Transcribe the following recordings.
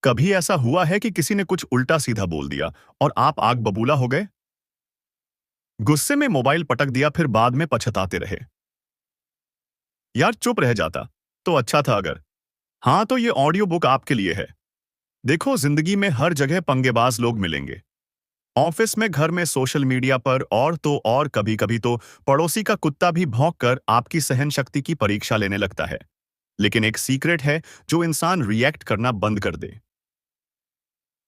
कभी ऐसा हुआ है कि किसी ने कुछ उल्टा सीधा बोल दिया और आप आग बबूला हो गए? गुस्से में मोबाइल पटक दिया फिर बाद में पछताते रहे। यार चुप रह जाता तो अच्छा था अगर। हाँ तो ये ऑडियो बुक आपके लिए है। देखो जिंदगी में हर जगह पंगेबाज लोग मिलेंगे। ऑफिस में, घर में, सोशल मीडिया पर और तो और कभी कभी तो पड़ोसी का कुत्ता भी भौंक कर आपकी सहन शक्ति की परीक्षा लेने लगता है। लेकिन एक सीक्रेट है जो इंसान रिएक्ट करना बंद कर दे,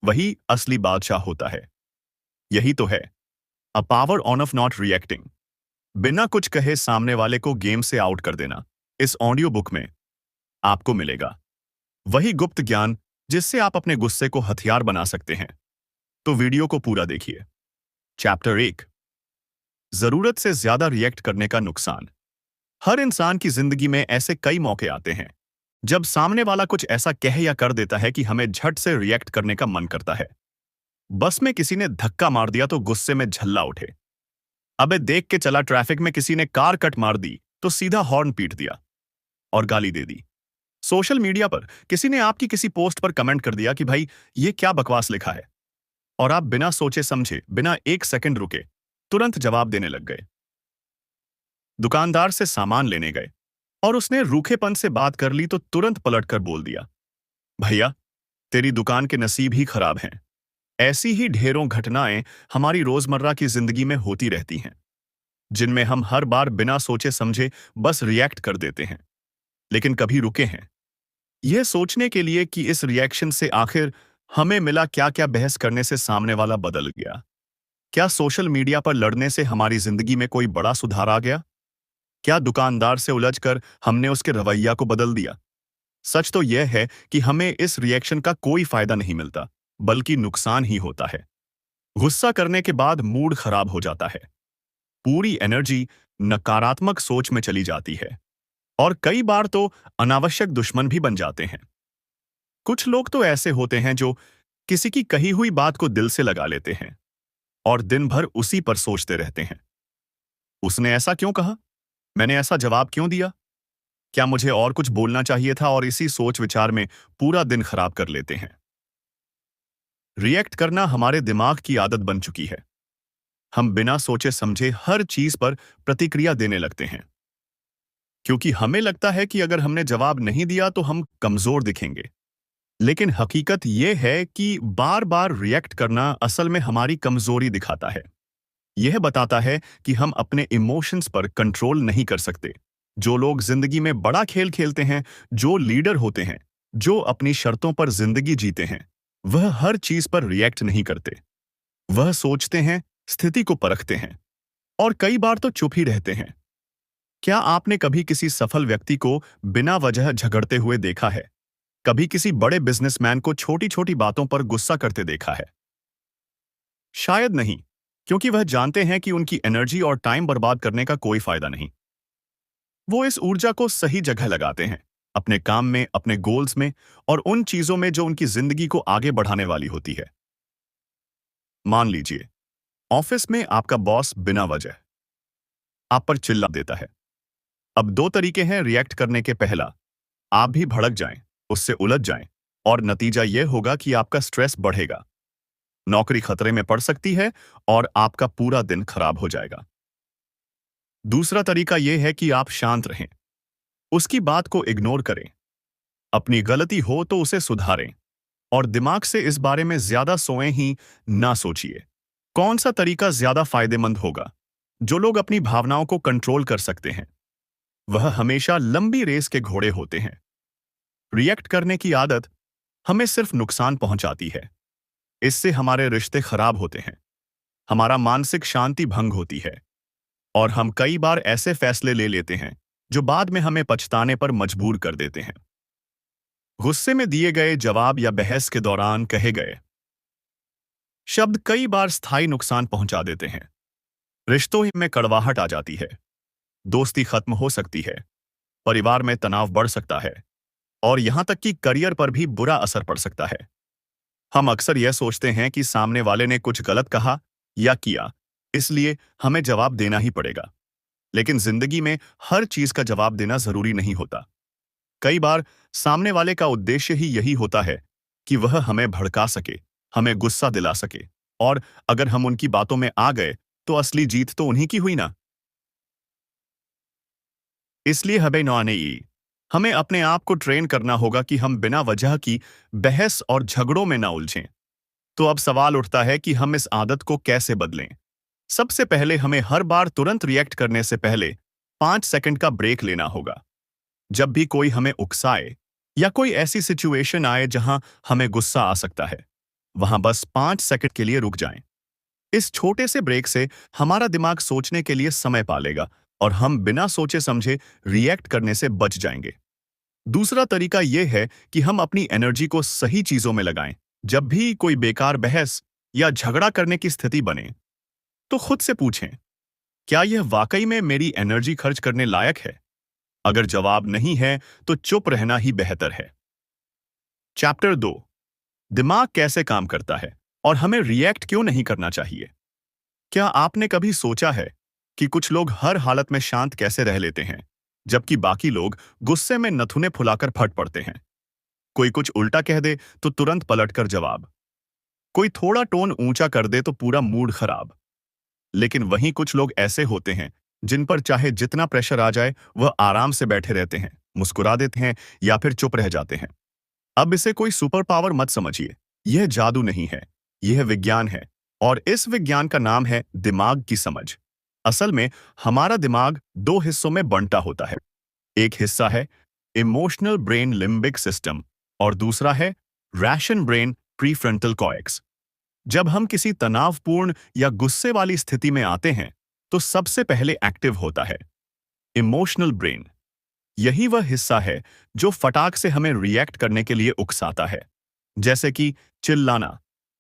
वही असली बादशाह होता है। यही तो है a power on off not reacting. बिना कुछ कहे सामने वाले को गेम से आउट कर देना। इस ऑडियो बुक में आपको मिलेगा वही गुप्त ज्ञान जिससे आप अपने गुस्से को हथियार बना सकते हैं। तो वीडियो को पूरा देखिए। चैप्टर 1, जरूरत से ज्यादा रिएक्ट करने का नुकसान। हर इंसान की जिंदगी में ऐसे कई मौके आते हैं जब सामने वाला कुछ ऐसा कह या कर देता है कि हमें झट से रिएक्ट करने का मन करता है। बस में किसी ने धक्का मार दिया तो गुस्से में झल्ला उठे। अबे देख के चला, ट्रैफिक में किसी ने कार कट मार दी तो सीधा हॉर्न पीट दिया और गाली दे दी। सोशल मीडिया पर किसी ने आपकी किसी पोस्ट पर कमेंट कर दिया कि भाई ये क्या बकवास लिखा है, और आप बिना सोचे समझे, बिना एक सेकंड रुके तुरंत जवाब देने लग गए। दुकानदार से सामान लेने गए और उसने रूखेपन से बात कर ली तो तुरंत पलटकर बोल दिया, भैया तेरी दुकान के नसीब ही खराब हैं। ऐसी ही ढेरों घटनाएं हमारी रोजमर्रा की जिंदगी में होती रहती हैं, जिनमें हम हर बार बिना सोचे समझे बस रिएक्ट कर देते हैं। लेकिन कभी रुके हैं यह सोचने के लिए कि इस रिएक्शन से आखिर हमें मिला क्या? क्या बहस करने से सामने वाला बदल गया? क्या सोशल मीडिया पर लड़ने से हमारी जिंदगी में कोई बड़ा सुधार आ गया? क्या दुकानदार से उलझकर हमने उसके रवैया को बदल दिया? सच तो यह है कि हमें इस रिएक्शन का कोई फायदा नहीं मिलता, बल्कि नुकसान ही होता है। गुस्सा करने के बाद मूड खराब हो जाता है, पूरी एनर्जी नकारात्मक सोच में चली जाती है और कई बार तो अनावश्यक दुश्मन भी बन जाते हैं। कुछ लोग तो ऐसे होते हैं जो किसी की कही हुई बात को दिल से लगा लेते हैं और दिन भर उसी पर सोचते रहते हैं। उसने ऐसा क्यों कहा? मैंने ऐसा जवाब क्यों दिया? क्या मुझे और कुछ बोलना चाहिए था? और इसी सोच विचार में पूरा दिन खराब कर लेते हैं। रिएक्ट करना हमारे दिमाग की आदत बन चुकी है। हम बिना सोचे समझे हर चीज पर प्रतिक्रिया देने लगते हैं, क्योंकि हमें लगता है कि अगर हमने जवाब नहीं दिया तो हम कमजोर दिखेंगे। लेकिन हकीकत यह है कि बार बार रिएक्ट करना असल में हमारी कमजोरी दिखाता है। यह बताता है कि हम अपने इमोशंस पर कंट्रोल नहीं कर सकते। जो लोग जिंदगी में बड़ा खेल खेलते हैं, जो लीडर होते हैं, जो अपनी शर्तों पर जिंदगी जीते हैं, वह हर चीज पर रिएक्ट नहीं करते। वह सोचते हैं, स्थिति को परखते हैं और कई बार तो चुप ही रहते हैं। क्या आपने कभी किसी सफल व्यक्ति को बिना वजह झगड़ते हुए देखा है? कभी किसी बड़े बिजनेसमैन को छोटी छोटी बातों पर गुस्सा करते देखा है? शायद नहीं, क्योंकि वह जानते हैं कि उनकी एनर्जी और टाइम बर्बाद करने का कोई फायदा नहीं। वो इस ऊर्जा को सही जगह लगाते हैं, अपने काम में, अपने गोल्स में और उन चीजों में जो उनकी जिंदगी को आगे बढ़ाने वाली होती है। मान लीजिए ऑफिस में आपका बॉस बिना वजह आप पर चिल्ला देता है। अब दो तरीके हैं रिएक्ट करने के। पहला, आप भी भड़क जाएं, उससे उलझ जाएं और नतीजा यह होगा कि आपका स्ट्रेस बढ़ेगा, नौकरी खतरे में पड़ सकती है और आपका पूरा दिन खराब हो जाएगा। दूसरा तरीका यह है कि आप शांत रहें, उसकी बात को इग्नोर करें, अपनी गलती हो तो उसे सुधारें और दिमाग से इस बारे में ज्यादा सोएं ही ना सोचिए। कौन सा तरीका ज्यादा फायदेमंद होगा? जो लोग अपनी भावनाओं को कंट्रोल कर सकते हैं, वह हमेशा लंबी रेस के घोड़े होते हैं। रिएक्ट करने की आदत हमें सिर्फ नुकसान पहुंचाती है। इससे हमारे रिश्ते खराब होते हैं, हमारा मानसिक शांति भंग होती है और हम कई बार ऐसे फैसले ले लेते हैं जो बाद में हमें पछताने पर मजबूर कर देते हैं। गुस्से में दिए गए जवाब या बहस के दौरान कहे गए शब्द कई बार स्थायी नुकसान पहुंचा देते हैं। रिश्तों में कड़वाहट आ जाती है, दोस्ती खत्म हो सकती है, परिवार में तनाव बढ़ सकता है और यहां तक कि करियर पर भी बुरा असर पड़ सकता है। हम अक्सर यह सोचते हैं कि सामने वाले ने कुछ गलत कहा या किया, इसलिए हमें जवाब देना ही पड़ेगा। लेकिन जिंदगी में हर चीज का जवाब देना जरूरी नहीं होता। कई बार सामने वाले का उद्देश्य ही यही होता है कि वह हमें भड़का सके, हमें गुस्सा दिला सके। और अगर हम उनकी बातों में आ गए तो असली जीत तो उन्हीं की हुई ना। इसलिए हमें अपने आप को ट्रेन करना होगा कि हम बिना वजह की बहस और झगड़ों में ना उलझें। तो अब सवाल उठता है कि हम इस आदत को कैसे बदलें। सबसे पहले हमें हर बार तुरंत रिएक्ट करने से पहले 5 सेकंड का ब्रेक लेना होगा। जब भी कोई हमें उकसाए या कोई ऐसी सिचुएशन आए जहां हमें गुस्सा आ सकता है, वहां बस 5 सेकंड के लिए रुक जाएं। इस छोटे से ब्रेक से हमारा दिमाग सोचने के लिए समय पालेगा और हम बिना सोचे समझे रिएक्ट करने से बच जाएंगे। दूसरा तरीका यह है कि हम अपनी एनर्जी को सही चीजों में लगाएं। जब भी कोई बेकार बहस या झगड़ा करने की स्थिति बने, तो खुद से पूछें, क्या यह वाकई में मेरी एनर्जी खर्च करने लायक है? अगर जवाब नहीं है, तो चुप रहना ही बेहतर है। चैप्टर 2, दिमाग कैसे काम करता है और हमें रिएक्ट क्यों नहीं करना चाहिए। क्या आपने कभी सोचा है कि कुछ लोग हर हालत में शांत कैसे रह लेते हैं, जबकि बाकी लोग गुस्से में नथुने फुलाकर फट पड़ते हैं? कोई कुछ उल्टा कह दे तो तुरंत पलटकर जवाब, कोई थोड़ा टोन ऊंचा कर दे तो पूरा मूड खराब। लेकिन वहीं कुछ लोग ऐसे होते हैं जिन पर चाहे जितना प्रेशर आ जाए, वह आराम से बैठे रहते हैं, मुस्कुरा देते हैं या फिर चुप रह जाते हैं। अब इसे कोई सुपर पावर मत समझिए। यह जादू नहीं है, यह विज्ञान है। और इस विज्ञान का नाम है दिमाग की समझ। असल में हमारा दिमाग दो हिस्सों में बंटा होता है। एक हिस्सा है इमोशनल ब्रेन लिम्बिक सिस्टम और दूसरा है रैशन ब्रेन प्रीफ्रंटल कॉर्टेक्स। जब हम किसी तनावपूर्ण या गुस्से वाली स्थिति में आते हैं, तो सबसे पहले एक्टिव होता है इमोशनल ब्रेन। यही वह हिस्सा है जो फटाक से हमें रिएक्ट करने के लिए उकसाता है, जैसे कि चिल्लाना,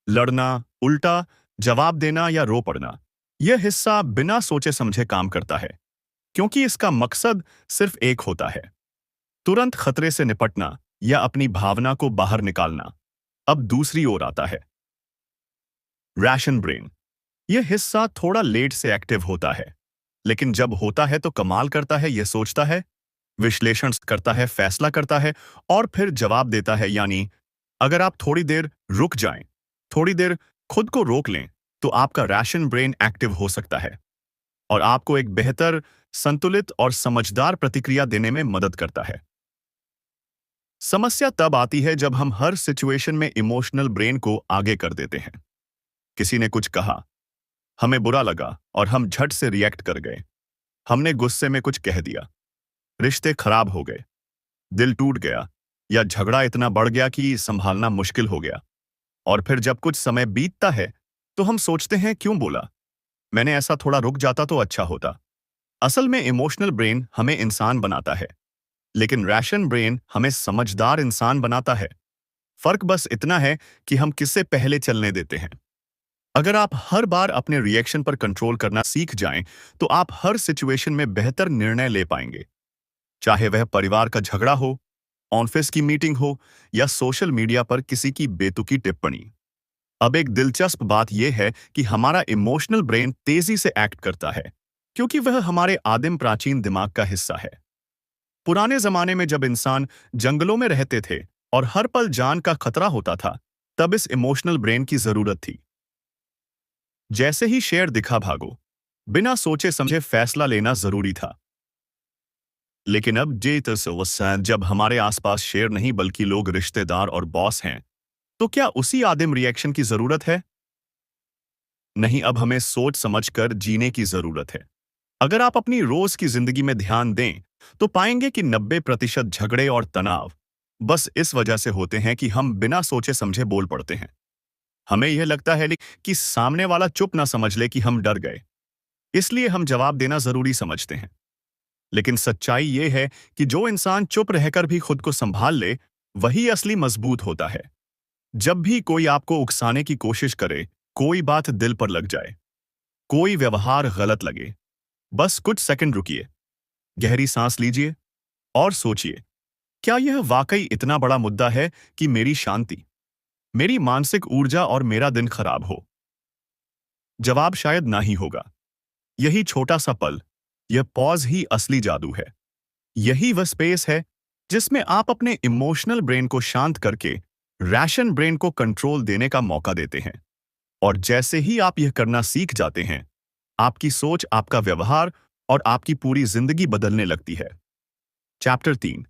लड़ना, उल्टा जवाब देना या रो पड़ना। यह हिस्सा बिना सोचे समझे काम करता है, क्योंकि इसका मकसद सिर्फ एक होता है, तुरंत खतरे से निपटना या अपनी भावना को बाहर निकालना। अब दूसरी ओर आता है रैशन ब्रेन। यह हिस्सा थोड़ा लेट से एक्टिव होता है, लेकिन जब होता है तो कमाल करता है। यह सोचता है, विश्लेषण करता है, फैसला करता है और फिर जवाब देता है। यानी अगर आप थोड़ी देर रुक जाएं, थोड़ी देर खुद को रोक लें, तो आपका रैशन ब्रेन एक्टिव हो सकता है और आपको एक बेहतर, संतुलित और समझदार प्रतिक्रिया देने में मदद करता है। समस्या तब आती है जब हम हर सिचुएशन में इमोशनल ब्रेन को आगे कर देते हैं। किसी ने कुछ कहा, हमें बुरा लगा और हम झट से रिएक्ट कर गए। हमने गुस्से में कुछ कह दिया, रिश्ते खराब हो गए, दिल टूट गया या झगड़ा इतना बढ़ गया कि संभालना मुश्किल हो गया। और फिर जब कुछ समय बीतता है तो हम सोचते हैं, क्यों बोला, मैंने ऐसा थोड़ा रुक जाता तो अच्छा होता। असल में इमोशनल ब्रेन हमें इंसान बनाता है, लेकिन रैशन ब्रेन हमें समझदार इंसान बनाता है। फर्क बस इतना है कि हम किससे पहले चलने देते हैं। अगर आप हर बार अपने रिएक्शन पर कंट्रोल करना सीख जाएं, तो आप हर सिचुएशन में बेहतर निर्णय ले पाएंगे, चाहे वह परिवार का झगड़ा हो, ऑफिस की मीटिंग हो या सोशल मीडिया पर किसी की बेतुकी टिप्पणी। अब एक दिलचस्प बात यह है कि हमारा इमोशनल ब्रेन तेजी से एक्ट करता है, क्योंकि वह हमारे आदिम प्राचीन दिमाग का हिस्सा है। पुराने जमाने में जब इंसान जंगलों में रहते थे और हर पल जान का खतरा होता था, तब इस इमोशनल ब्रेन की जरूरत थी। जैसे ही शेर दिखा, भागो। बिना सोचे समझे फैसला लेना जरूरी था। लेकिन अब जब हमारे आसपास शेर नहीं बल्कि लोग, रिश्तेदार और बॉस हैं, तो क्या उसी आदिम रिएक्शन की जरूरत है? नहीं, अब हमें सोच समझकर जीने की जरूरत है। अगर आप अपनी रोज की जिंदगी में ध्यान दें, तो पाएंगे कि 90% झगड़े और तनाव बस इस वजह से होते हैं कि हम बिना सोचे समझे बोल पड़ते हैं। हमें यह लगता है कि सामने वाला चुप ना समझ ले कि हम डर गए, इसलिए हम जवाब देना जरूरी समझते हैं। लेकिन सच्चाई यह है कि जो इंसान चुप रहकर भी खुद को संभाल ले, वही असली मजबूत होता है। जब भी कोई आपको उकसाने की कोशिश करे, कोई बात दिल पर लग जाए, कोई व्यवहार गलत लगे, बस कुछ सेकंड रुकिए, गहरी सांस लीजिए और सोचिए, क्या यह वाकई इतना बड़ा मुद्दा है कि मेरी शांति, मेरी मानसिक ऊर्जा और मेरा दिन खराब हो? जवाब शायद ना ही होगा। यही छोटा सा पल, यह पॉज ही असली जादू है। यही वह स्पेस है जिसमें आप अपने इमोशनल ब्रेन को शांत करके रैशन ब्रेन को कंट्रोल देने का मौका देते हैं। और जैसे ही आप यह करना सीख जाते हैं, आपकी सोच, आपका व्यवहार और आपकी पूरी जिंदगी बदलने लगती है। चैप्टर 3।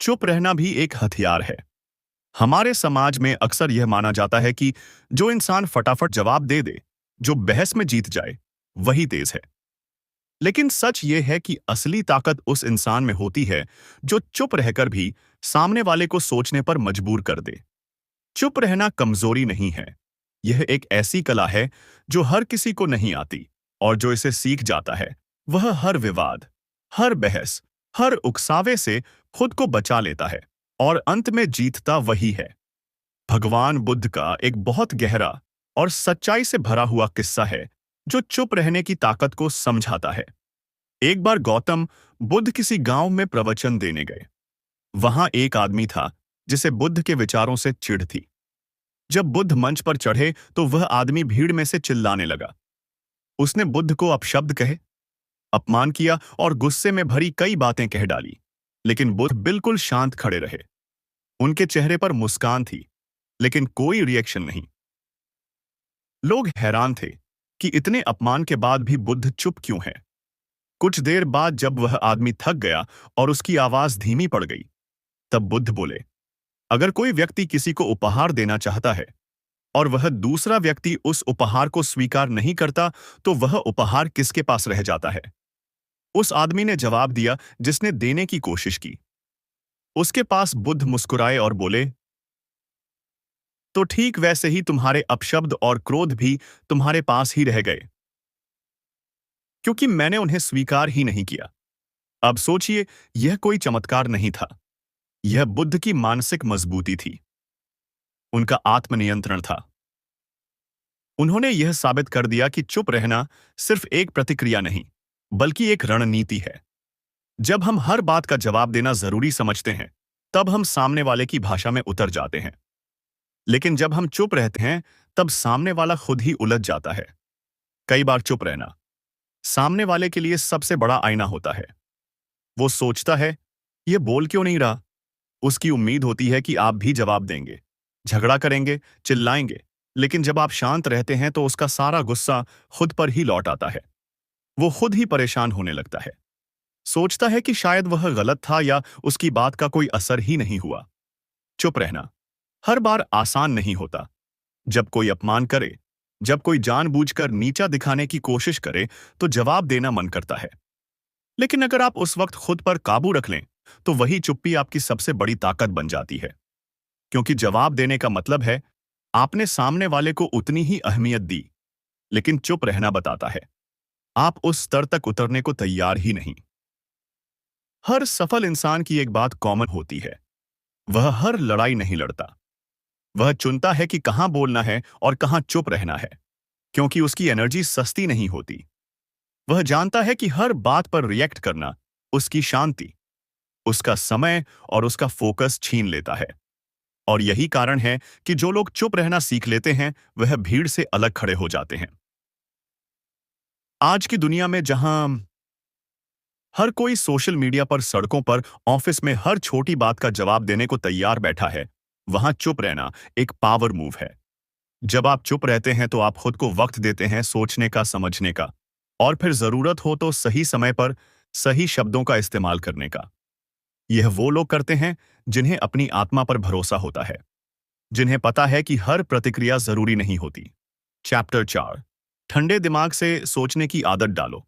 चुप रहना भी एक हथियार है। हमारे समाज में अक्सर यह माना जाता है कि जो इंसान फटाफट जवाब दे दे, जो बहस में जीत जाए, वही तेज है। लेकिन सच यह है कि असली ताकत उस इंसान में होती है जो चुप रहकर भी सामने वाले को सोचने पर मजबूर कर दे। चुप रहना कमजोरी नहीं है। यह एक ऐसी कला है जो हर किसी को नहीं आती, और जो इसे सीख जाता है, वह हर विवाद, हर बहस, हर उकसावे से खुद को बचा लेता है, और अंत में जीतता वही है। भगवान बुद्ध का एक बहुत गहरा और सच्चाई से भरा हुआ किस्सा है जो चुप रहने की ताकत को समझाता है। एक बार गौतम बुद्ध किसी गांव में प्रवचन देने गए। वहां एक आदमी था जिसे बुद्ध के विचारों से चिढ़ थी। जब बुद्ध मंच पर चढ़े तो वह आदमी भीड़ में से चिल्लाने लगा। उसने बुद्ध को अपशब्द कहे, अपमान किया और गुस्से में भरी कई बातें कह डाली। लेकिन बुद्ध बिल्कुल शांत खड़े रहे। उनके चेहरे पर मुस्कान थी, लेकिन कोई रिएक्शन नहीं। लोग हैरान थे कि इतने अपमान के बाद भी बुद्ध चुप क्यों है। कुछ देर बाद जब वह आदमी थक गया और उसकी आवाज धीमी पड़ गई, तब बुद्ध बोले, अगर कोई व्यक्ति किसी को उपहार देना चाहता है और वह दूसरा व्यक्ति उस उपहार को स्वीकार नहीं करता, तो वह उपहार किसके पास रह जाता है? उस आदमी ने जवाब दिया जिसने देने की कोशिश की। उसके पास बुद्ध मुस्कुराए और बोले, तो ठीक वैसे ही तुम्हारे अपशब्द और क्रोध भी तुम्हारे पास ही रह गए, क्योंकि मैंने उन्हें स्वीकार ही नहीं किया। अब सोचिए, यह कोई चमत्कार नहीं था। यह बुद्ध की मानसिक मजबूती थी। उनका आत्मनियंत्रण था। उन्होंने यह साबित कर दिया कि चुप रहना सिर्फ एक प्रतिक्रिया नहीं, बल्कि एक रणनीति है। जब हम हर बात का जवाब देना जरूरी समझते हैं, तब हम सामने वाले की भाषा में उतर जाते हैं। लेकिन जब हम चुप रहते हैं, तब सामने वाला खुद ही उलझ जाता है। कई बार चुप रहना सामने वाले के लिए सबसे बड़ा आईना होता है। वो सोचता है, ये बोल क्यों नहीं रहा? उसकी उम्मीद होती है कि आप भी जवाब देंगे, झगड़ा करेंगे, चिल्लाएंगे। लेकिन जब आप शांत रहते हैं तो उसका सारा गुस्सा खुद पर ही लौट आता है। वो खुद ही परेशान होने लगता है। सोचता है कि शायद वह गलत था या उसकी बात का कोई असर ही नहीं हुआ। चुप रहना हर बार आसान नहीं होता। जब कोई अपमान करे, जब कोई जानबूझकर नीचा दिखाने की कोशिश करे, तो जवाब देना मन करता है। लेकिन अगर आप उस वक्त खुद पर काबू रख लें, तो वही चुप्पी आपकी सबसे बड़ी ताकत बन जाती है। क्योंकि जवाब देने का मतलब है आपने सामने वाले को उतनी ही अहमियत दी। लेकिन चुप रहना बताता है आप उस स्तर तक उतरने को तैयार ही नहीं। हर सफल इंसान की एक बात कॉमन होती है, वह हर लड़ाई नहीं लड़ता। वह चुनता है कि कहां बोलना है और कहां चुप रहना है, क्योंकि उसकी एनर्जी सस्ती नहीं होती। वह जानता है कि हर बात पर रिएक्ट करना उसकी शांति, उसका समय और उसका फोकस छीन लेता है। और यही कारण है कि जो लोग चुप रहना सीख लेते हैं, वह भीड़ से अलग खड़े हो जाते हैं। आज की दुनिया में जहां हर कोई सोशल मीडिया पर, सड़कों पर, ऑफिस में हर छोटी बात का जवाब देने को तैयार बैठा है, वहां चुप रहना एक पावर मूव है। जब आप चुप रहते हैं तो आप खुद को वक्त देते हैं सोचने का, समझने का, और फिर जरूरत हो तो सही समय पर सही शब्दों का इस्तेमाल करने का। यह वो लोग करते हैं जिन्हें अपनी आत्मा पर भरोसा होता है, जिन्हें पता है कि हर प्रतिक्रिया जरूरी नहीं होती। चैप्टर 4। ठंडे दिमाग से सोचने की आदत डालो।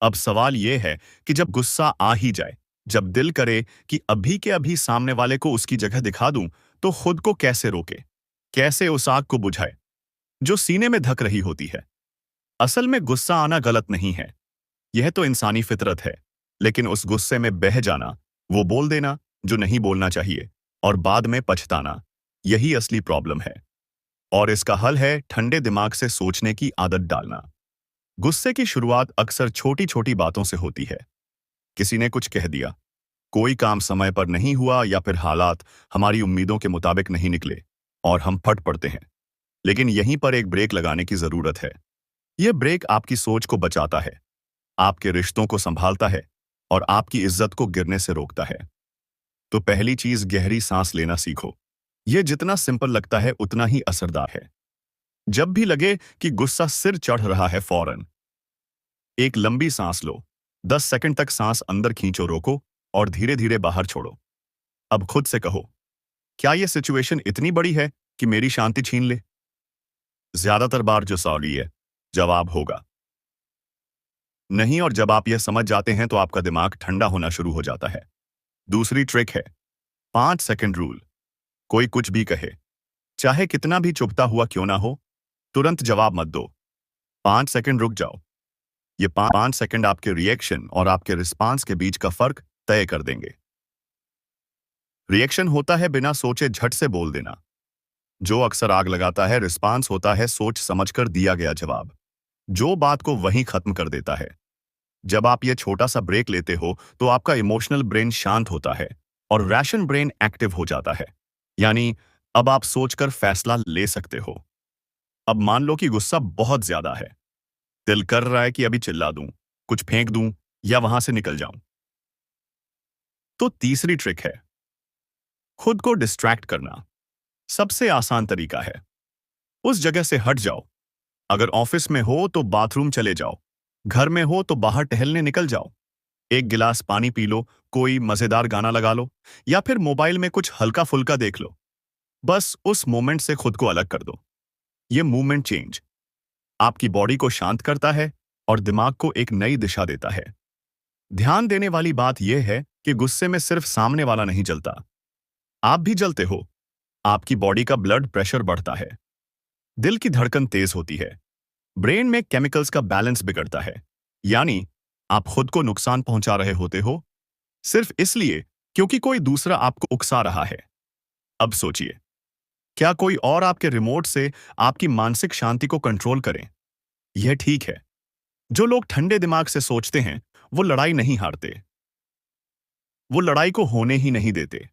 अब सवाल यह है कि जब गुस्सा आ ही जाए, जब दिल करे कि अभी के अभी सामने वाले को उसकी जगह दिखा दूं, तो खुद को कैसे रोके, कैसे उस आग को बुझाए जो सीने में धक रही होती है। असल में गुस्सा आना गलत नहीं है, यह तो इंसानी फितरत है। लेकिन उस गुस्से में बह जाना, वो बोल देना जो नहीं बोलना चाहिए, और बाद में पछताना, यही असली प्रॉब्लम है। और इसका हल है ठंडे दिमाग से सोचने की आदत डालना। गुस्से की शुरुआत अक्सर छोटी छोटी बातों से होती है। किसी ने कुछ कह दिया, कोई काम समय पर नहीं हुआ, या फिर हालात हमारी उम्मीदों के मुताबिक नहीं निकले और हम फट पड़ते हैं। लेकिन यहीं पर एक ब्रेक लगाने की जरूरत है। यह ब्रेक आपकी सोच को बचाता है, आपके रिश्तों को संभालता है और आपकी इज्जत को गिरने से रोकता है। तो पहली चीज, गहरी सांस लेना सीखो। यह जितना सिंपल लगता है उतना ही असरदार है। जब भी लगे कि गुस्सा सिर चढ़ रहा है, फौरन एक लंबी सांस लो। 10 सेकंड तक सांस अंदर खींचो, रोको और धीरे धीरे बाहर छोड़ो। अब खुद से कहो, क्या यह सिचुएशन इतनी बड़ी है कि मेरी शांति छीन ले? ज्यादातर बार जो सॉरी है जवाब होगा नहीं, और जब आप यह समझ जाते हैं तो आपका दिमाग ठंडा होना शुरू हो जाता है। दूसरी ट्रिक है 5 सेकंड रूल। कोई कुछ भी कहे, चाहे कितना भी चुभता हुआ क्यों ना हो, तुरंत जवाब मत दो। 5 सेकंड रुक जाओ। ये 5 सेकंड आपके रिएक्शन और आपके रिस्पांस के बीच का फर्क तय कर देंगे। रिएक्शन होता है बिना सोचे झट से बोल देना, जो अक्सर आग लगाता है। रिस्पांस होता है सोच समझकर दिया गया जवाब, जो बात को वहीं खत्म कर देता है। जब आप ये छोटा सा ब्रेक लेते हो तो आपका इमोशनल ब्रेन शांत होता है और रैशन ब्रेन एक्टिव हो जाता है। यानी अब आप सोचकर फैसला ले सकते हो। अब मान लो कि गुस्सा बहुत ज्यादा है, दिल कर रहा है कि अभी चिल्ला दूं, कुछ फेंक दूं या वहां से निकल जाऊं। तो तीसरी ट्रिक है खुद को डिस्ट्रैक्ट करना। सबसे आसान तरीका है उस जगह से हट जाओ। अगर ऑफिस में हो तो बाथरूम चले जाओ, घर में हो तो बाहर टहलने निकल जाओ। एक गिलास पानी पी लो, कोई मजेदार गाना लगा लो या फिर मोबाइल में कुछ हल्का फुल्का देख लो। बस उस मोमेंट से खुद को अलग कर दो। ये मूवमेंट चेंज आपकी बॉडी को शांत करता है और दिमाग को एक नई दिशा देता है। ध्यान देने वाली बात यह है कि गुस्से में सिर्फ सामने वाला नहीं जलता, आप भी जलते हो। आपकी बॉडी का ब्लड प्रेशर बढ़ता है, दिल की धड़कन तेज होती है, ब्रेन में केमिकल्स का बैलेंस बिगड़ता है। यानी आप खुद को नुकसान पहुंचा रहे होते हो सिर्फ इसलिए क्योंकि कोई दूसरा आपको उकसा रहा है। अब सोचिए, क्या कोई और आपके रिमोट से आपकी मानसिक शांति को कंट्रोल करें? यह ठीक है। जो लोग ठंडे दिमाग से सोचते हैं वो लड़ाई नहीं हारते, वो लड़ाई को होने ही नहीं देते।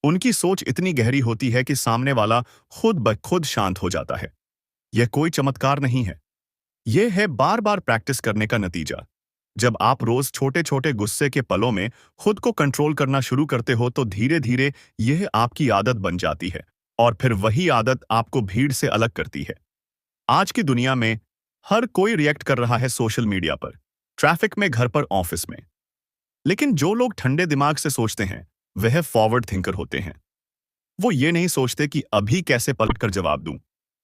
उनकी सोच इतनी गहरी होती है कि सामने वाला खुद ब खुद शांत हो जाता है। यह कोई चमत्कार नहीं है, यह है बार बार प्रैक्टिस करने का नतीजा। जब आप रोज छोटे छोटे गुस्से के पलों में खुद को कंट्रोल करना शुरू करते हो तो धीरे धीरे यह आपकी आदत बन जाती है और फिर वही आदत आपको भीड़ से अलग करती है। आज की दुनिया में हर कोई रिएक्ट कर रहा है, सोशल मीडिया पर, ट्रैफिक में, घर पर, ऑफिस में। लेकिन जो लोग ठंडे दिमाग से सोचते हैं वह फॉरवर्ड थिंकर होते हैं। वो ये नहीं सोचते कि अभी कैसे पलटकर जवाब दूं,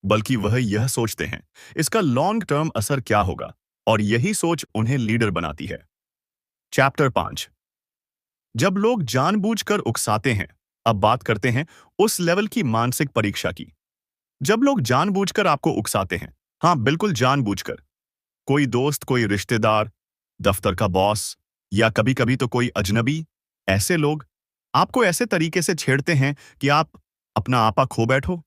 बल्कि वह यह सोचते हैं इसका लॉन्ग टर्म असर क्या होगा, और यही सोच उन्हें लीडर बनाती है। चैप्टर 5। जब लोग जानबूझकर उकसाते हैं। अब बात करते हैं उस लेवल की मानसिक परीक्षा की। जब लोग जानबूझकर आपको उकसाते हैं, हाँ बिल्कुल जानबूझकर, कोई दोस्त, कोई रिश्तेदार, दफ्तर का बॉस या कभी कभी तो कोई अजनबी, ऐसे लोग आपको ऐसे तरीके से छेड़ते हैं कि आप अपना आपा खो बैठो।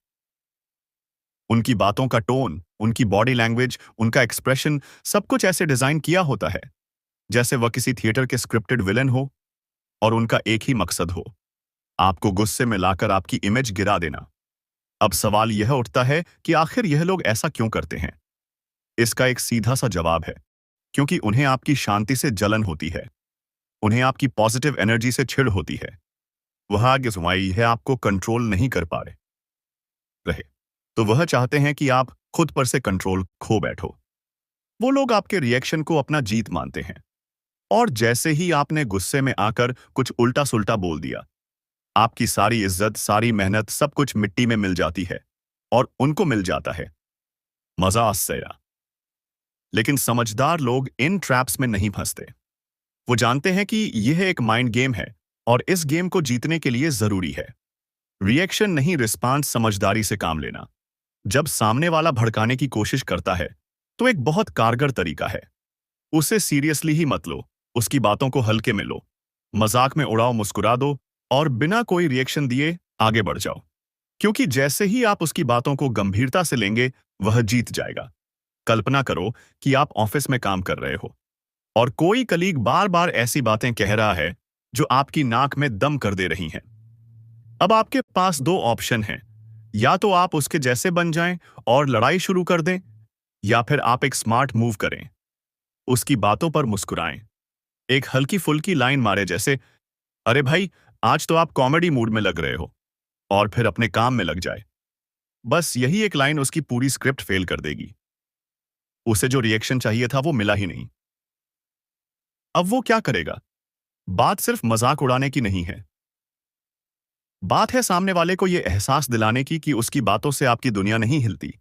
उनकी बातों का टोन, उनकी बॉडी लैंग्वेज, उनका एक्सप्रेशन, सब कुछ ऐसे डिजाइन किया होता है जैसे वह किसी थिएटर के स्क्रिप्टेड विलन हो और उनका एक ही मकसद हो, आपको गुस्से में लाकर आपकी इमेज गिरा देना। अब सवाल यह उठता है कि आखिर यह लोग ऐसा क्यों करते हैं? इसका एक सीधा सा जवाब है, क्योंकि उन्हें आपकी शांति से जलन होती है, उन्हें आपकी पॉजिटिव एनर्जी से चिढ़ होती है। वह आगे सुनाई है आपको कंट्रोल नहीं कर पा रहे, तो वह चाहते हैं कि आप खुद पर से कंट्रोल खो बैठो। वो लोग आपके रिएक्शन को अपना जीत मानते हैं, और जैसे ही आपने गुस्से में आकर कुछ उल्टा सुल्टा बोल दिया, आपकी सारी इज्जत, सारी मेहनत, सब कुछ मिट्टी में मिल जाती है और उनको मिल जाता है मजा आया। लेकिन समझदार लोग इन ट्रैप्स में नहीं फंसते। वो जानते हैं कि यह एक माइंड गेम है और इस गेम को जीतने के लिए जरूरी है रिएक्शन नहीं, रिस्पांस, समझदारी से काम लेना। जब सामने वाला भड़काने की कोशिश करता है तो एक बहुत कारगर तरीका है, उसे सीरियसली ही मत लो, उसकी बातों को हल्के में लो, मजाक में उड़ाओ, मुस्कुरा दो और बिना कोई रिएक्शन दिए आगे बढ़ जाओ। क्योंकि जैसे ही आप उसकी बातों को गंभीरता से लेंगे वह जीत जाएगा। कल्पना करो कि आप ऑफिस में काम कर रहे हो और कोई कलीग बार बार ऐसी बातें कह रहा है जो आपकी नाक में दम कर दे रही हैं। अब आपके पास दो ऑप्शन हैं, या तो आप उसके जैसे बन जाएं और लड़ाई शुरू कर दें, या फिर आप एक स्मार्ट मूव करें, उसकी बातों पर मुस्कुराएं, एक हल्की फुल्की लाइन मारे जैसे, अरे भाई आज तो आप कॉमेडी मूड में लग रहे हो, और फिर अपने काम में लग जाए। बस यही एक लाइन उसकी पूरी स्क्रिप्ट फेल कर देगी। उसे जो रिएक्शन चाहिए था वो मिला ही नहीं। अब वो क्या करेगा? बात सिर्फ मजाक उड़ाने की नहीं है। बात है सामने वाले को यह एहसास दिलाने की कि उसकी बातों से आपकी दुनिया नहीं हिलती।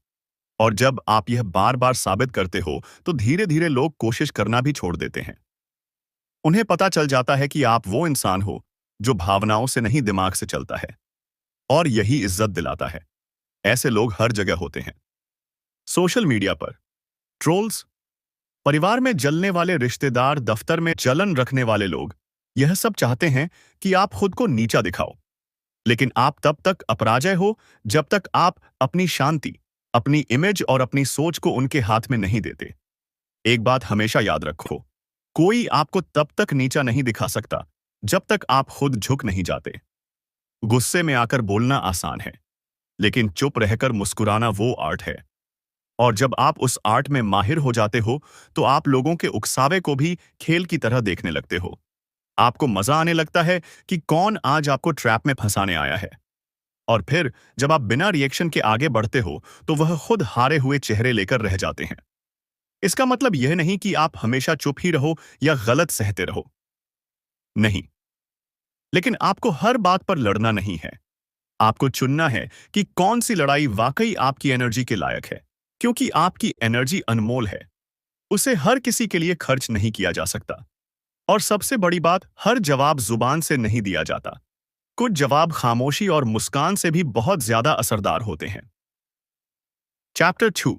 और जब आप यह बार बार साबित करते हो तो धीरे धीरे लोग कोशिश करना भी छोड़ देते हैं। उन्हें पता चल जाता है कि आप वो इंसान हो जो भावनाओं से नहीं दिमाग से चलता है। और यही इज्जत दिलाता है। ऐसे लोग हर जगह होते हैं। सोशल मीडिया पर ट्रोल्स, परिवार में जलने वाले रिश्तेदार, दफ्तर में जलन रखने वाले लोग, यह सब चाहते हैं कि आप खुद को नीचा दिखाओ। लेकिन आप तब तक अपराजय हो जब तक आप अपनी शांति, अपनी इमेज और अपनी सोच को उनके हाथ में नहीं देते। एक बात हमेशा याद रखो, कोई आपको तब तक नीचा नहीं दिखा सकता जब तक आप खुद झुक नहीं जाते। गुस्से में आकर बोलना आसान है, लेकिन चुप रहकर मुस्कुराना वो आर्ट है। और जब आप उस आर्ट में माहिर हो जाते हो तो आप लोगों के उकसावे को भी खेल की तरह देखने लगते हो। आपको मजा आने लगता है कि कौन आज आपको ट्रैप में फंसाने आया है। और फिर जब आप बिना रिएक्शन के आगे बढ़ते हो तो वह खुद हारे हुए चेहरे लेकर रह जाते हैं। इसका मतलब यह नहीं कि आप हमेशा चुप ही रहो या गलत सहते रहो। नहीं, लेकिन आपको हर बात पर लड़ना नहीं है। आपको चुनना है कि कौन सी लड़ाई वाकई आपकी एनर्जी के लायक है, क्योंकि आपकी एनर्जी अनमोल है। उसे हर किसी के लिए खर्च नहीं किया जा सकता। और सबसे बड़ी बात, हर जवाब जुबान से नहीं दिया जाता। कुछ जवाब खामोशी और मुस्कान से भी बहुत ज्यादा असरदार होते हैं। चैप्टर 2,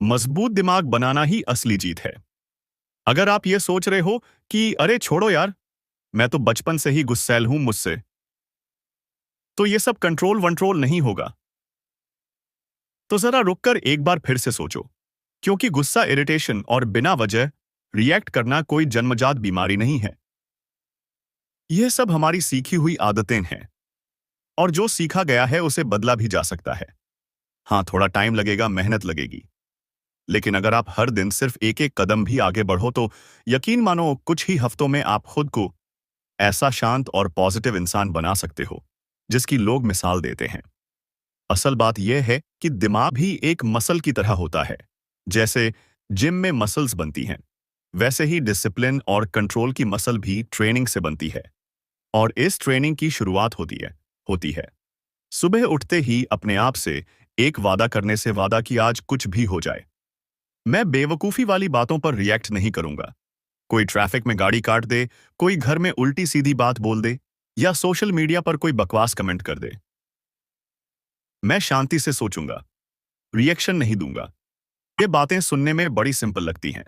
मजबूत दिमाग बनाना ही असली जीत है। अगर आप ये सोच रहे हो कि अरे छोड़ो यार, मैं तो बचपन से ही गुस्सैल हूं, मुझसे तो ये सब कंट्रोल वंट्रोल नहीं होगा, तो जरा रुककर एक बार फिर से सोचो। क्योंकि गुस्सा, इरिटेशन और बिना वजह रिएक्ट करना कोई जन्मजात बीमारी नहीं है। यह सब हमारी सीखी हुई आदतें हैं। और जो सीखा गया है उसे बदला भी जा सकता है। हाँ, थोड़ा टाइम लगेगा, मेहनत लगेगी। लेकिन अगर आप हर दिन सिर्फ एक एक कदम भी आगे बढ़ो तो यकीन मानो कुछ ही हफ्तों में आप खुद को ऐसा शांत और पॉजिटिव इंसान बना सकते हो जिसकी लोग मिसाल देते हैं। असल बात यह है कि दिमाग भी एक मसल की तरह होता है। जैसे जिम में मसल्स बनती हैं, वैसे ही डिसिप्लिन और कंट्रोल की मसल भी ट्रेनिंग से बनती है। और इस ट्रेनिंग की शुरुआत होती है सुबह उठते ही अपने आप से एक वादा करने से, वादा कि आज कुछ भी हो जाए मैं बेवकूफी वाली बातों पर रिएक्ट नहीं करूंगा। कोई ट्रैफिक में गाड़ी काट दे, कोई घर में उल्टी सीधी बात बोल दे या सोशल मीडिया पर कोई बकवास कमेंट कर दे, मैं शांति से सोचूंगा, रिएक्शन नहीं दूंगा। ये बातें सुनने में बड़ी सिंपल लगती हैं,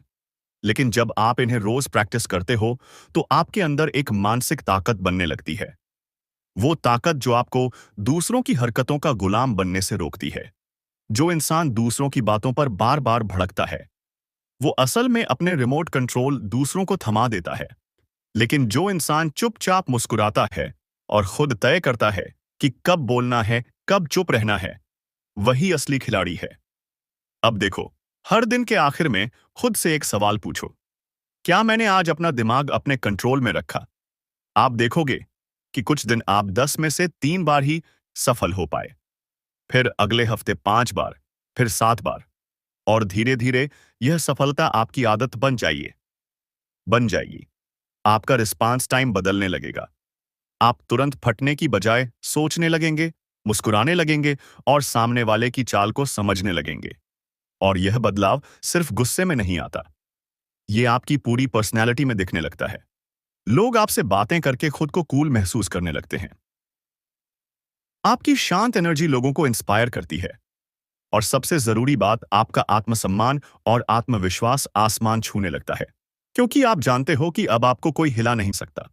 लेकिन जब आप इन्हें रोज प्रैक्टिस करते हो तो आपके अंदर एक मानसिक ताकत बनने लगती है। वो ताकत जो आपको दूसरों की हरकतों का गुलाम बनने से रोकती है। जो इंसान दूसरों की बातों पर बार बार भड़कता है वो असल में अपने रिमोट कंट्रोल दूसरों को थमा देता है। लेकिन जो इंसान चुपचाप मुस्कुराता है और खुद तय करता है कि कब बोलना है, कब चुप रहना है, वही असली खिलाड़ी है। अब देखो, हर दिन के आखिर में खुद से एक सवाल पूछो, क्या मैंने आज अपना दिमाग अपने कंट्रोल में रखा? आप देखोगे कि कुछ दिन आप 10 में से 3 बार ही सफल हो पाए, फिर अगले हफ्ते 5 बार, फिर 7 बार, और धीरे धीरे यह सफलता आपकी आदत बन जाएगी। आपका रिस्पांस टाइम बदलने लगेगा। आप तुरंत फटने की बजाय सोचने लगेंगे, मुस्कुराने लगेंगे और सामने वाले की चाल को समझने लगेंगे। और यह बदलाव सिर्फ गुस्से में नहीं आता, यह आपकी पूरी पर्सनैलिटी में दिखने लगता है। लोग आपसे बातें करके खुद को कूल महसूस करने लगते हैं। आपकी शांत एनर्जी लोगों को इंस्पायर करती है। और सबसे जरूरी बात, आपका आत्मसम्मान और आत्मविश्वास आसमान छूने लगता है, क्योंकि आप जानते हो कि अब आपको कोई हिला नहीं सकता।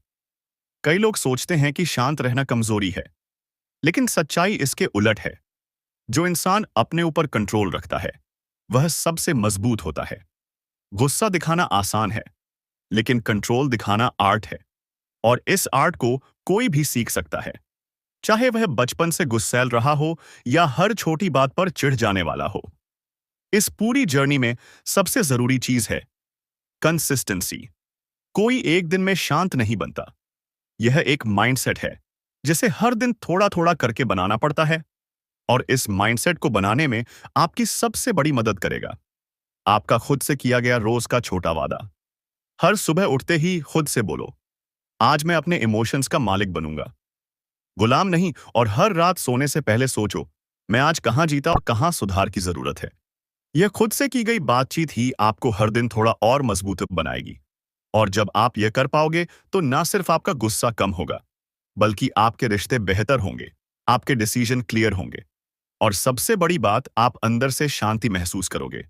कई लोग सोचते हैं कि शांत रहना कमजोरी है, लेकिन सच्चाई इसके उलट है। जो इंसान अपने ऊपर कंट्रोल रखता है वह सबसे मजबूत होता है। गुस्सा दिखाना आसान है, लेकिन कंट्रोल दिखाना आर्ट है। और इस आर्ट को कोई भी सीख सकता है, चाहे वह बचपन से गुस्सैल रहा हो या हर छोटी बात पर चिढ़ जाने वाला हो। इस पूरी जर्नी में सबसे जरूरी चीज है कंसिस्टेंसी। कोई एक दिन में शांत नहीं बनता, यह एक माइंडसेट है जिसे हर दिन थोड़ा थोड़ा करके बनाना पड़ता है। और इस माइंडसेट को बनाने में आपकी सबसे बड़ी मदद करेगा आपका खुद से किया गया रोज का छोटा वादा। हर सुबह उठते ही खुद से बोलो, आज मैं अपने इमोशंस का मालिक बनूंगा, गुलाम नहीं। और हर रात सोने से पहले सोचो, मैं आज कहां जीता और कहां सुधार की जरूरत है। यह खुद से की गई बातचीत ही आपको हर दिन थोड़ा और मजबूत बनाएगी। और जब आप यह कर पाओगे तो ना सिर्फ आपका गुस्सा कम होगा, बल्कि आपके रिश्ते बेहतर होंगे, आपके डिसीजन क्लियर होंगे, और सबसे बड़ी बात, आप अंदर से शांति महसूस करोगे।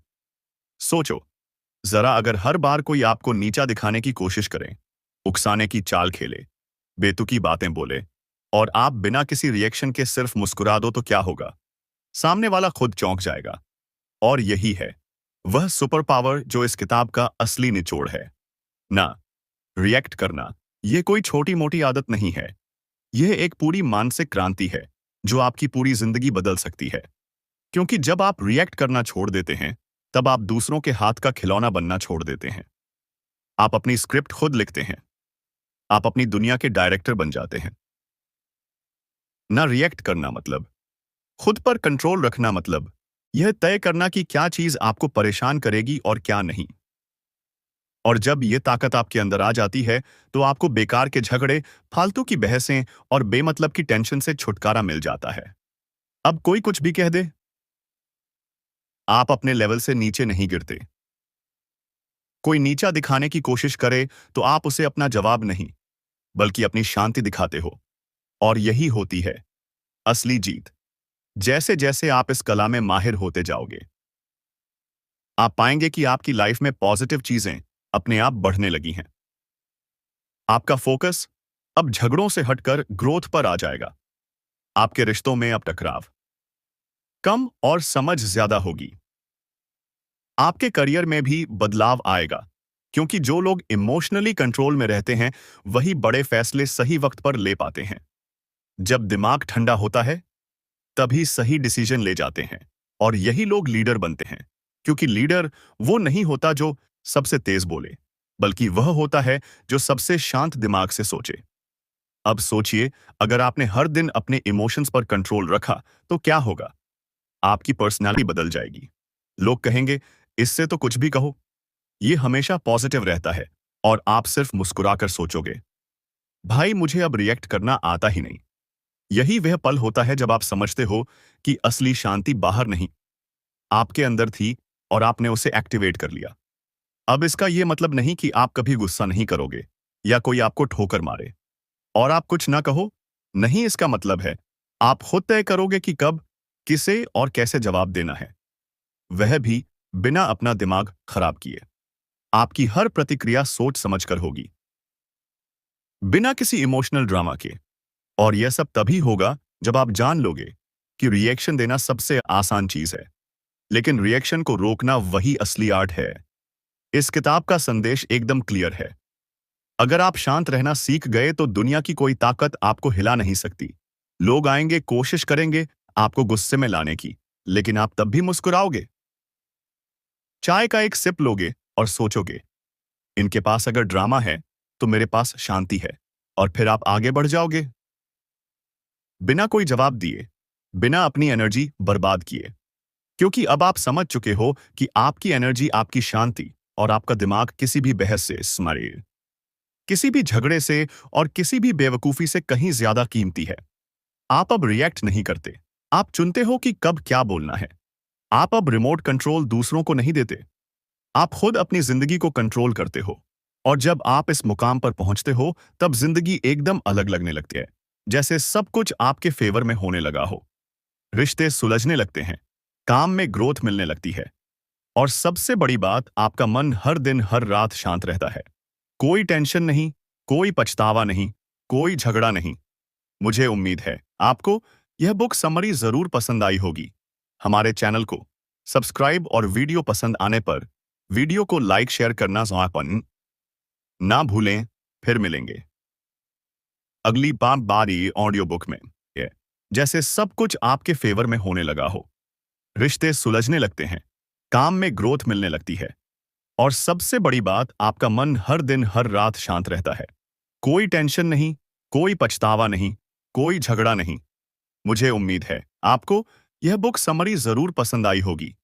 सोचो जरा, अगर हर बार कोई आपको नीचा दिखाने की कोशिश करे, उकसाने की चाल खेले, बेतुकी बातें बोले, और आप बिना किसी रिएक्शन के सिर्फ मुस्कुरा दो, तो क्या होगा? सामने वाला खुद चौंक जाएगा। और यही है वह सुपर पावर जो इस किताब का असली निचोड़ है। ना रिएक्ट करना यह कोई छोटी मोटी आदत नहीं है, यह एक पूरी मानसिक क्रांति है जो आपकी पूरी जिंदगी बदल सकती है। क्योंकि जब आप रिएक्ट करना छोड़ देते हैं, तब आप दूसरों के हाथ का खिलौना बनना छोड़ देते हैं। आप अपनी स्क्रिप्ट खुद लिखते हैं, आप अपनी दुनिया के डायरेक्टर बन जाते हैं। ना रिएक्ट करना मतलब खुद पर कंट्रोल रखना, मतलब यह तय करना कि क्या चीज आपको परेशान करेगी और क्या नहीं। और जब यह ताकत आपके अंदर आ जाती है, तो आपको बेकार के झगड़े, फालतू की बहसें और बेमतलब की टेंशन से छुटकारा मिल जाता है। अब कोई कुछ भी कह दे, आप अपने लेवल से नीचे नहीं गिरते। कोई नीचा दिखाने की कोशिश करे तो आप उसे अपना जवाब नहीं, बल्कि अपनी शांति दिखाते हो। और यही होती है असली जीत। जैसे जैसे आप इस कला में माहिर होते जाओगे, आप पाएंगे कि आपकी लाइफ में पॉजिटिव चीजें अपने आप बढ़ने लगी हैं। आपका फोकस अब झगड़ों से हटकर ग्रोथ पर आ जाएगा। आपके रिश्तों में अब टकराव कम और समझ ज्यादा होगी। आपके करियर में भी बदलाव आएगा, क्योंकि जो लोग इमोशनली कंट्रोल में रहते हैं, वही बड़े फैसले सही वक्त पर ले पाते हैं। जब दिमाग ठंडा होता है, तभी सही डिसीजन ले जाते हैं। और यही लोग लीडर बनते हैं, क्योंकि लीडर वो नहीं होता जो सबसे तेज बोले, बल्कि वह होता है जो सबसे शांत दिमाग से सोचे। अब सोचिए, अगर आपने हर दिन अपने इमोशंस पर कंट्रोल रखा, तो क्या होगा? आपकी पर्सनालिटी बदल जाएगी। लोग कहेंगे, इससे तो कुछ भी कहो, ये हमेशा पॉजिटिव रहता है। और आप सिर्फ मुस्कुराकर सोचोगे, भाई मुझे अब रिएक्ट करना आता ही नहीं। यही वह पल होता है जब आप समझते हो कि असली शांति बाहर नहीं, आपके अंदर थी, और आपने उसे एक्टिवेट कर लिया। अब इसका यह मतलब नहीं कि आप कभी गुस्सा नहीं करोगे या कोई आपको ठोकर मारे और आप कुछ ना कहो। नहीं, इसका मतलब है आप खुद तय करोगे कि कब, किसे और कैसे जवाब देना है, वह भी बिना अपना दिमाग खराब किए। आपकी हर प्रतिक्रिया सोच समझकर होगी, बिना किसी इमोशनल ड्रामा के। और यह सब तभी होगा जब आप जान लोगे कि रिएक्शन देना सबसे आसान चीज है, लेकिन रिएक्शन को रोकना वही असली आर्ट है। इस किताब का संदेश एकदम क्लियर है। अगर आप शांत रहना सीख गए, तो दुनिया की कोई ताकत आपको हिला नहीं सकती। लोग आएंगे, कोशिश करेंगे आपको गुस्से में लाने की, लेकिन आप तब भी मुस्कुराओगे। चाय का एक सिप लोगे और सोचोगे, इनके पास अगर ड्रामा है तो मेरे पास शांति है। और फिर आप आगे बढ़ जाओगे, बिना कोई जवाब दिए, बिना अपनी एनर्जी बर्बाद किए। क्योंकि अब आप समझ चुके हो कि आपकी एनर्जी, आपकी शांति और आपका दिमाग किसी भी बहस से, स्मरे किसी भी झगड़े से और किसी भी बेवकूफी से कहीं ज्यादा कीमती है। आप अब रिएक्ट नहीं करते, आप चुनते हो कि कब क्या बोलना है। आप अब रिमोट कंट्रोल दूसरों को नहीं देते, आप खुद अपनी जिंदगी को कंट्रोल करते हो। और जब आप इस मुकाम पर पहुंचते हो, तब जिंदगी एकदम अलग लगने लगती है, जैसे सब कुछ आपके फेवर में होने लगा हो। रिश्ते सुलझने लगते हैं, काम में ग्रोथ मिलने लगती है, और सबसे बड़ी बात, आपका मन हर दिन हर रात शांत रहता है। कोई टेंशन नहीं, कोई पछतावा नहीं, कोई झगड़ा नहीं। मुझे उम्मीद है आपको यह बुक समरी जरूर पसंद आई होगी। हमारे चैनल को सब्सक्राइब और वीडियो पसंद आने पर वीडियो को लाइक शेयर करना ना भूलें। फिर मिलेंगे अगली बारी ऑडियो बुक में। जैसे सब कुछ आपके फेवर में होने लगा हो, रिश्ते सुलझने लगते हैं, काम में ग्रोथ मिलने लगती है, और सबसे बड़ी बात, आपका मन हर दिन हर रात शांत रहता है। कोई टेंशन नहीं, कोई पछतावा नहीं, कोई झगड़ा नहीं। मुझे उम्मीद है आपको यह बुक समरी जरूर पसंद आई होगी।